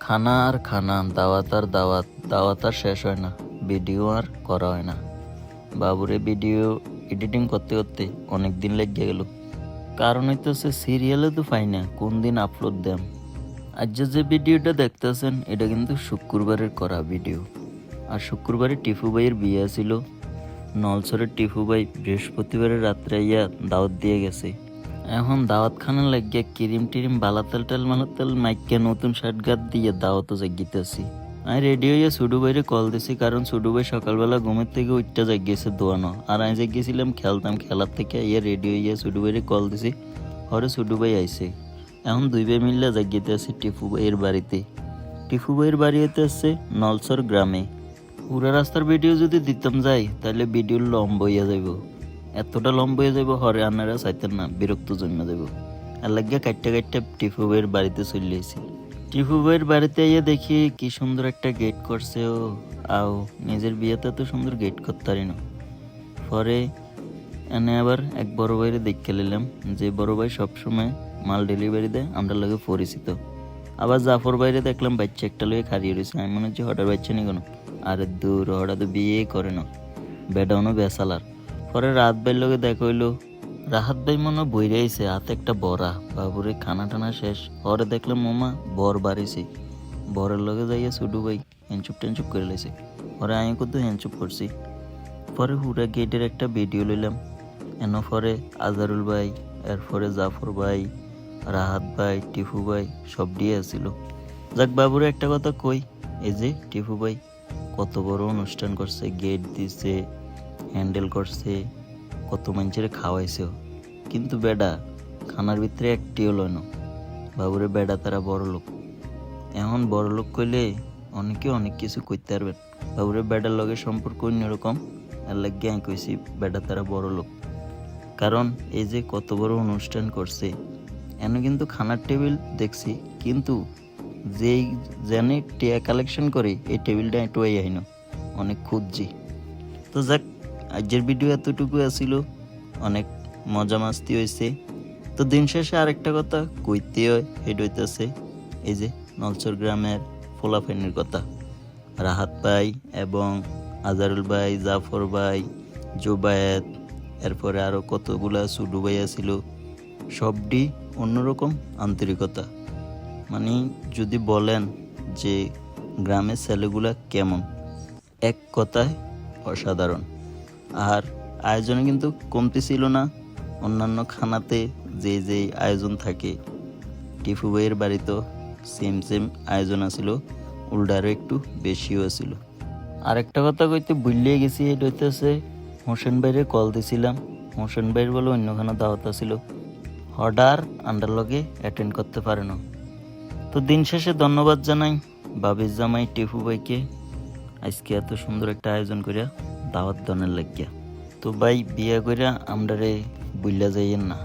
খানা আর খানা, দাওয়াত আর দাওয়াত, দাওয়াত আর শেষ হয় না, ভিডিও আর করা হয় না। বাবুরে ভিডিও এডিটিং করতে করতে অনেক দিন লেগে গেল। কারণ হইতেছে সিরিয়ালে তো পাই না কোন দিন আপলোড দেন। আজ যে ভিডিওটা দেখতেছেন এটা কিন্তু শুক্রবারের করা ভিডিও। আর শুক্রবারে টিফু ভাইয়ের বিয়ে ছিল। নলছরের টিফু ভাই বৃহস্পতিবারের রাত্রে ইয়া দাওয়াত দিয়ে গেছে। এখন দাওয়াত খানা লাগিয়ে ক্রিম টিরিম বালাতেল টেল মালাতেল মাইকে নতুন শার্ট গাত দিয়ে দাওয়াতও জাগিতেছি। আমি রেডি হইয়া সুডু ভাইরে কল দিছি, কারণ সুডু ভাই সকালবেলা ঘুমের থেকে উঠতে জাগিয়েছে দোয়ানো। আর আমি জাগিয়েছিলাম খেলতাম, খেলার থেকে ইয়ে রেডি হইয়া সুডু ভাইরে কল দিছি। হরে সুডু ভাই আইছে। এখন দুই ভাই মিললে জাগিতে আছি টিফু ভাইয়ের বাড়িতে। টিফু ভাইয়ের বাড়ি হইতে আসছে নলছর গ্রামে। পুরা রাস্তার ভিডিও যদি দিতাম যাই তাহলে ভিডিও লম্বা হইয়া যাইব। এতটা লম্বা হয়ে যাবো হরে আনারা চাইতেন না, বিরক্ত জন্মে যাবো। আর লাগিয়া কাটতে কাটতে টিফু ভাইয়ের বাড়িতে চলে এসেছি। টিফু ভাইয়ের বাড়িতে আইয়া দেখি কি সুন্দর একটা গেট করছে ও। আও নিজের বিয়েতে এত সুন্দর গেট করতে পারি না। পরে এনে আবার এক বড় ভাইরে দেখে নিলাম, যে বড় ভাই সবসময় মাল ডেলিভারি দেয়, আমরা লাগে পরিচিত। আবার জাফর বাইরে দেখলাম বাচ্চা একটা লয়ে খারিয়ে রয়েছে। আমি মনে হচ্ছে হঠাৎ বাচ্চা নি কোনো। আরে দূর, হঠাৎ বিয়ে করে না, বেডাউনো বেসালার। পরে রাত ভাইয়ের লগে দেখা হইলো। রাহাত ভাই মনে বইরে আইছে, হাতে একটা বড়া। বাবুরে খানা টানা শেষ। পরে দেখলাম মামা বর বাড়িছে। বরের লগে যাইয়া ছুডু ভাই হ্যান্ডচুপ টেনচুপ করে লাইছে। পরে আমি কিন্তু হ্যান্ডচুপ করছি। পরে হুরা গেটের একটা ভিডিও লইলাম। এন পরে আজারুল ভাই, এরপরে জাফর ভাই, রাহাত ভাই, টিফু ভাই সব দিয়ে আসছিল। যাক বাবুরে একটা কথা কই, এই যে টিফু ভাই কত বড় অনুষ্ঠান করছে, গেট দিছে, হ্যান্ডেল করছে, কত মানুষের খাওয়াইছে। কিন্তু বেডা খানার ভিতরে একটিও লয় না। বাবুরে বেডা তারা বড় লোক। এখন বড় লোক কইলে অনেকে অনেক কিছু কইতে পারবেন। বাবুরে বেডার লগে সম্পর্ক অন্যরকম। এর লাগে আমি কইছি বেডা তারা বড় লোক। কারণ এই যে কত বড় অনুষ্ঠান করছে, এনে কিন্তু খানার টেবিল দেখছি, কিন্তু যেই জানে টিয়া কালেকশন করে এই টেবিলটা একটু আইন অনেক খুঁজছি। তো যাক, আজকের ভিডিও এতটুকু আসিল। অনেক মজা মাস্তি হয়েছে। তো দিন শেষে আরেকটা কথা কইতে হয়, হেড হইতেছে এই যে নলছর গ্রামের ফোলাফাইনের কথা। রাহাত ভাই এবং আজারুল ভাই, জাফর ভাই, জুবায়েত, এরপরে আরও কতগুলা সুডু ভাই আছিল। সবটি অন্যরকম আন্তরিকতা। মানে যদি বলেন যে গ্রামের ছেলেগুলা কেমন, এক কথায় অসাধারণ। আর আয়োজনে কিন্তু কমতি ছিল না। অন্যান্য খানাতে যে যে আয়োজন থাকে, টিফু ভাইয়ের বাড়িতেও সেম সেম আয়োজন আছিল, উল্টারও একটু বেশিও ছিল। আরেকটা কথা কইতে ভুলিয়ে গেছি, এটা হইতেছে হোসেন ভাইরে কল দিছিলাম। হোসেন ভাইয়ের বলে অন্যখানে দাওয়াত ছিল, অর্ডার আন্ডার লগে অ্যাটেন্ড করতে পারে না। তো দিন শেষে ধন্যবাদ জানাই বাবির জামাই টিফু ভাইকে, আজকে এত সুন্দর একটা আয়োজন করিয়া দাওয়াত দনের লাগিয়া। তো ভাই বিয়া কইরা আমরারে বুইলা যাইয়েন না।